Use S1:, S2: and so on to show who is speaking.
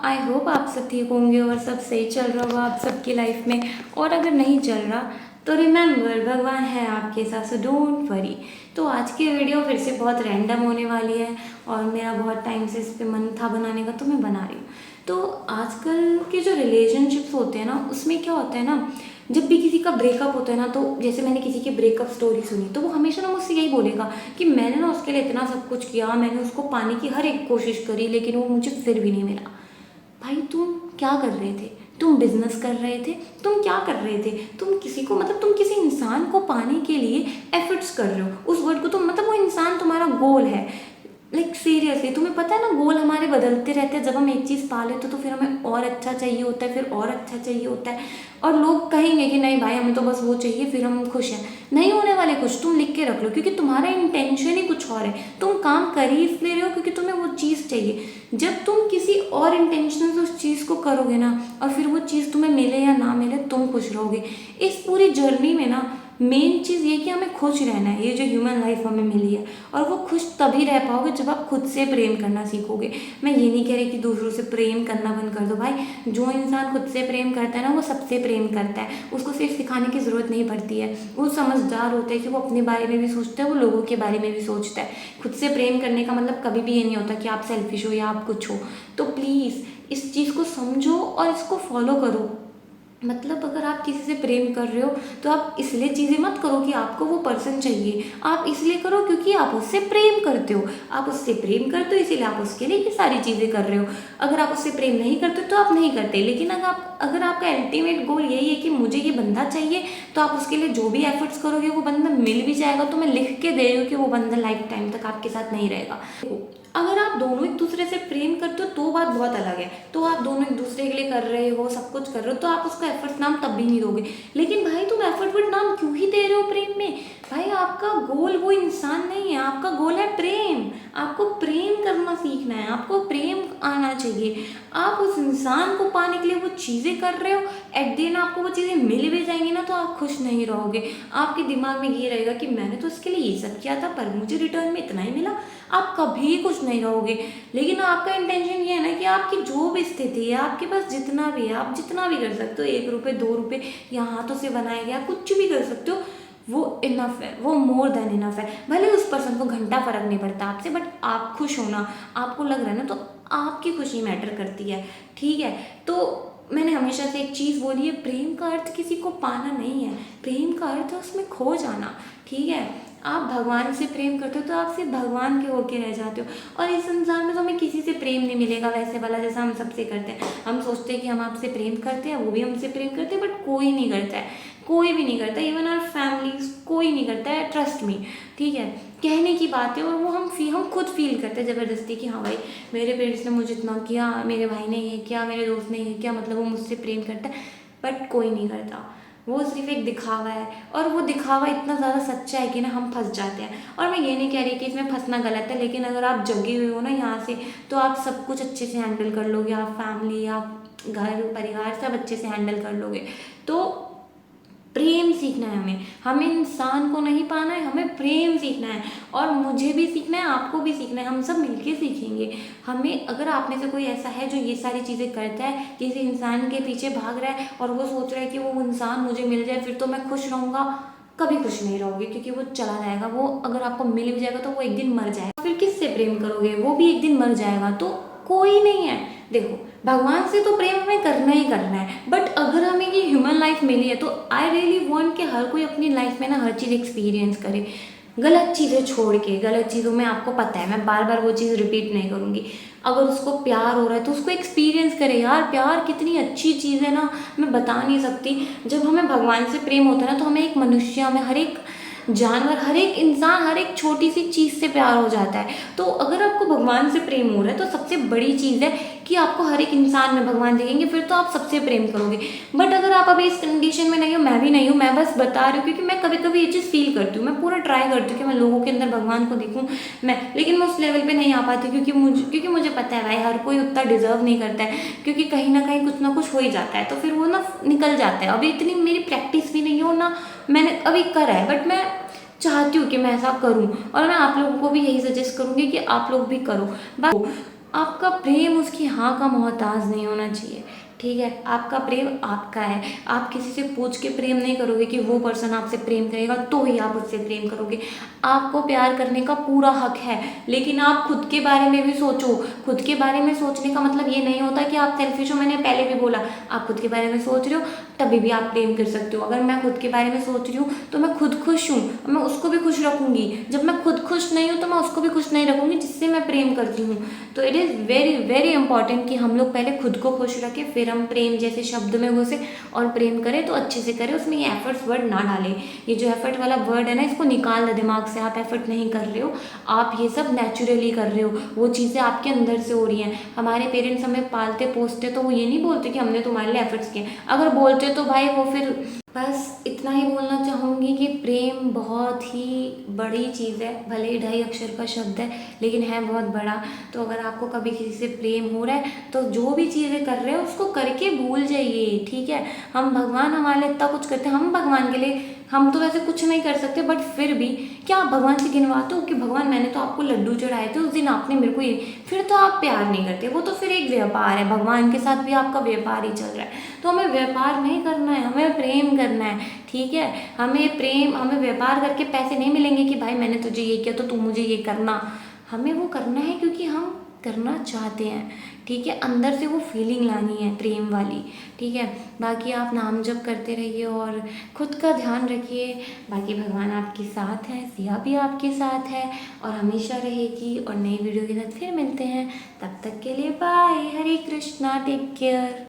S1: I hope आप सब ठीक होंगे और सब सही चल रहा होगा आप सबकी लाइफ में। और अगर नहीं चल रहा तो रिमेंबर, भगवान है आपके साथ, सो डोंट वरी। तो आज की वीडियो फिर से बहुत रैंडम होने वाली है और मेरा बहुत टाइम से इस पे मन था बनाने का, तो मैं बना रही हूँ। तो आजकल के जो रिलेशनशिप्स होते हैं ना, उसमें क्या होता है ना, जब भी किसी का ब्रेकअप होता है ना, तो जैसे मैंने किसी की ब्रेकअप स्टोरी सुनी तो वो हमेशा ना मुझसे यही बोलेगा कि मैंने ना उसके लिए इतना सब कुछ किया, मैंने उसको पाने की हर एक कोशिश करी, लेकिन वो मुझे फिर भी नहीं मिला। भाई तुम क्या कर रहे थे? तुम बिजनेस कर रहे थे? तुम क्या कर रहे थे? तुम किसी को मतलब तुम किसी इंसान को पाने के लिए एफर्ट्स कर रहे हो, उस वर्ड को तुम मतलब वो इंसान तुम्हारा गोल है। लाइक सीरियसली, तुम्हें पता है ना, गोल हमारे बदलते रहते हैं। जब हम एक चीज़ पा लेते तो फिर हमें और अच्छा चाहिए होता है, फिर और अच्छा चाहिए होता है। और लोग कहेंगे कि नहीं भाई हमें तो बस वो चाहिए, फिर हम खुश हैं। नहीं होने वाले खुश, तुम लिख के रख लो, क्योंकि तुम्हारा इंटेंशन ही कुछ और है। तुम काम कर ही इसलिए रहे हो क्योंकि तुम्हें वो चीज़ चाहिए। जब तुम किसी और इंटेंशन से उस चीज़ को करोगे ना, और फिर वो चीज़ तुम्हें मिले या ना मिले, तुम खुश रहोगे। इस पूरी जर्नी में ना मेन चीज़ ये कि हमें खुश रहना है। ये जो ह्यूमन लाइफ हमें मिली है, और वो खुश तभी रह पाओगे जब आप खुद से प्रेम करना सीखोगे। मैं ये नहीं कह रही कि दूसरों से प्रेम करना बंद कर दो। भाई जो इंसान खुद से प्रेम करता है ना, वो सबसे प्रेम करता है। उसको सिर्फ सिखाने की ज़रूरत नहीं पड़ती है। वो समझदार होता है कि वो अपने बारे में भी सोचता है, वो लोगों के बारे में भी सोचता है। खुद से प्रेम करने का मतलब कभी भी ये नहीं होता कि आप सेल्फिश हो या आप कुछ हो। तो प्लीज़ इस चीज़ को समझो और इसको फॉलो करो। मतलब अगर आप किसी से प्रेम कर रहे हो तो आप इसलिए चीज़ें मत करो कि आपको वो पर्सन चाहिए। आप इसलिए करो क्योंकि आप उससे प्रेम करते हो। आप उससे प्रेम करते हो इसीलिए आप उसके लिए ये सारी चीज़ें कर रहे हो। अगर आप उससे प्रेम नहीं करते तो आप नहीं करते। लेकिन अगर आपका अल्टीमेट गोल यही है कि मुझे ये बंदा चाहिए, तो आप उसके लिए जो भी एफर्ट्स करोगे वो बंदा मिल भी जाएगा। तो मैं लिख के दे रही हूँ कि वो बंदा लाइफ टाइम तक आपके साथ नहीं रहेगा। अगर आप दोनों एक दूसरे से प्रेम करते हो तो बात बहुत अलग है। तो आप दोनों एक दूसरे के लिए कर रहे हो, सब कुछ कर रहे हो, तो आप उसका एफर्ट नाम तब भी नहीं दोगे। लेकिन भाई तुम एफर्ट नाम क्यों ही दे रहे हो प्रेम में? भाई आपका गोल वो इंसान नहीं है, आपका गोल है प्रेम। आपको प्रेम करना सीखना है, आपको प्रेम आना चाहिए। आप उस इंसान को पाने के लिए वो चीज़ें कर रहे हो, एट द एंड आपको वो चीज़ें मिल भी जाएंगी ना, तो आप खुश नहीं रहोगे। आपके दिमाग में ये रहेगा कि मैंने तो उसके लिए ये सब किया था पर मुझे रिटर्न में इतना ही मिला। आप कभी खुश नहीं रहोगे। लेकिन आपका इंटेंशन ये है ना कि आपकी जो भी स्थिति है, आपके पास जितना भी है, आप जितना भी कर सकते हो, 1 रुपये 2 रुपये या हाथों से बनाया गया कुछ भी कर सकते हो, वो इनफ है, वो मोर देन इनफ है। भले उस पर्सन को घंटा फर्क नहीं पड़ता आपसे, बट आप खुश होना, आपको लग रहा है ना, तो आपकी खुशी मैटर करती है। ठीक है? तो मैंने हमेशा से एक चीज़ बोली है, प्रेम का अर्थ किसी को पाना नहीं है, प्रेम का अर्थ है उसमें खो जाना। ठीक है? आप भगवान से प्रेम करते हो तो आप सिर्फ भगवान के होके रह जाते हो। और इस संसार में तो हमें किसी से प्रेम नहीं मिलेगा वैसे वाला, जैसा हम सबसे करते हैं। हम सोचते हैं कि हम आपसे प्रेम करते हैं, वो भी हमसे प्रेम करते हैं, बट कोई नहीं करता है। कोई भी नहीं करता, इवन आवर फैमिलीज कोई नहीं करता है, ट्रस्ट मी। ठीक है? कहने की बात है, और वो हम खुद फील करते हैं ज़बरदस्ती कि हाँ भाई मेरे पेरेंट्स ने मुझे इतना किया, मेरे भाई ने ये किया, मेरे दोस्त ने ये किया, मतलब वो मुझसे प्रेम करता है। बट कोई नहीं करता, वो सिर्फ एक दिखावा है। और वो दिखावा इतना ज़्यादा सच्चा है कि ना हम फंस जाते हैं। और मैं ये नहीं कह रही कि इसमें फंसना गलत है, लेकिन अगर आप जगे हुए हो ना यहाँ से, तो आप सब कुछ अच्छे से हैंडल कर लोगे। आप फैमिली, आप घर परिवार सब अच्छे से हैंडल कर लोगे। तो प्रेम सीखना है हमें इंसान को नहीं पाना है, हमें प्रेम सीखना है। और मुझे भी सीखना है, आपको भी सीखना है, हम सब मिलके सीखेंगे। हमें, अगर आप में से कोई ऐसा है जो ये सारी चीज़ें करता है, किसी इंसान के पीछे भाग रहा है और वो सोच रहा है कि वो इंसान मुझे मिल जाए फिर तो मैं खुश रहूँगा, कभी खुश नहीं रहोगे, क्योंकि वो चला जाएगा। वो अगर आपको मिल भी जाएगा तो वो एक दिन मर जाएगा। फिर किससे प्रेम करोगे? वो भी एक दिन मर जाएगा। तो कोई नहीं है। देखो, भगवान से तो प्रेम हमें करना ही करना है, बट अगर हमें ये ह्यूमन लाइफ मिली है तो आई रियली वांट कि हर कोई अपनी लाइफ में ना हर चीज़ एक्सपीरियंस करे। गलत चीज़ें छोड़ के, गलत चीज़ों में आपको पता है मैं बार बार वो चीज़ रिपीट नहीं करूँगी। अगर उसको प्यार हो रहा है तो उसको एक्सपीरियंस करे। यार प्यार कितनी अच्छी चीज़ है ना, मैं बता नहीं सकती। जब हमें भगवान से प्रेम होता है ना, तो हमें एक मनुष्य, हमें हर एक जानवर, हर एक इंसान, हर एक छोटी सी चीज़ से प्यार हो जाता है। तो अगर आपको भगवान से प्रेम हो रहा है तो सबसे बड़ी चीज़ है कि आपको हर एक इंसान में भगवान देखेंगे, फिर तो आप सबसे प्रेम करोगे। बट अगर आप अभी इस कंडीशन में नहीं हो, मैं भी नहीं हूँ, मैं बस बता रही हूँ क्योंकि मैं कभी कभी ये चीज़ फील करती हूँ। मैं पूरा ट्राई करती हूँ कि मैं लोगों के अंदर भगवान को देखूँ, लेकिन मैं उस लेवल पे नहीं आ पाती, क्योंकि मुझे पता है भाई हर कोई उतना डिजर्व नहीं करता है, क्योंकि कहीं ना कुछ हो ही जाता है, तो फिर वो ना निकल जाता है। अभी इतनी मेरी प्रैक्टिस भी नहीं हो ना, मैंने अभी करा है, बट मैं चाहती हूँ कि मैं ऐसा करूँ, और मैं आप लोगों को भी यही सजेस्ट करूँगी कि आप लोग भी करो। आपका प्रेम उसकी हाँ का मोहताज नहीं होना चाहिए, ठीक है। आपका प्रेम आपका है, आप किसी से पूछ के प्रेम नहीं करोगे कि वो पर्सन आपसे प्रेम करेगा तो ही आप उससे प्रेम करोगे। आपको प्यार करने का पूरा हक है, लेकिन आप खुद के बारे में भी सोचो। खुद के बारे में सोचने का मतलब ये नहीं होता कि आप सेल्फिश हो, मैंने पहले भी बोला। आप खुद के बारे में सोच रहे हो तभी भी आप प्रेम कर सकते हो। अगर मैं खुद के बारे में सोच रही हूँ तो मैं खुद खुश हूँ, मैं उसको भी खुश रखूंगी। जब मैं खुद खुश नहीं हूँ तो मैं उसको भी खुश नहीं रखूंगी जिससे मैं प्रेम करती हूँ। तो it is very very important कि हम लोग पहले खुद को खुश रखें, फिर हम प्रेम जैसे शब्द में घुसे और प्रेम करें तो अच्छे से करें। उसमें ये एफर्ट्स वर्ड ना डालें। ये जो एफर्ट वाला वर्ड है ना, इसको निकाल दे दिमाग से। आप एफर्ट नहीं कर रहे हो, आप ये सब नेचुरली कर रहे हो, वो चीज़ें आपके अंदर से हो रही हैं। हमारे पेरेंट्स हमें पालते पोसते तो वो ये नहीं बोलते कि हमने तुम्हारे लिए एफर्ट्स किए। अगर बोलते तो भाई वो फिर, बस इतना ही बोलना चाहूँगी कि प्रेम बहुत ही बड़ी चीज़ है। भले ही 2.5 अक्षर का शब्द है लेकिन है बहुत बड़ा। तो अगर आपको कभी किसी से प्रेम हो रहा है तो जो भी चीज़ें कर रहे हो उसको करके भूल जाइए, ठीक है। हम भगवान हमारे लिए इतना कुछ करते हैं, हम भगवान के लिए, हम तो वैसे कुछ नहीं कर सकते बट फिर भी क्या आप भगवान से गिनवाते हो कि भगवान मैंने तो आपको लड्डू चढ़ाए थे उस दिन, आपने मेरे को ये, फिर तो आप प्यार नहीं करते। वो तो फिर एक व्यापार है, भगवान के साथ भी आपका व्यापार ही चल रहा है। तो हमें व्यापार नहीं करना है, हमें प्रेम करना है, ठीक है। हमें व्यापार करके पैसे नहीं मिलेंगे कि भाई मैंने तुझे ये किया तो तू मुझे ये करना। हमें वो करना है क्योंकि हम करना चाहते हैं, ठीक है। अंदर से वो फीलिंग लानी है प्रेम वाली, ठीक है। बाकी आप नाम जप करते रहिए और खुद का ध्यान रखिए। बाकी भगवान आपके साथ है, सिया भी आपके साथ है और हमेशा रहेगी। और नई वीडियो के साथ फिर मिलते हैं, तब तक के लिए बाय। हरे कृष्णा, टेक केयर।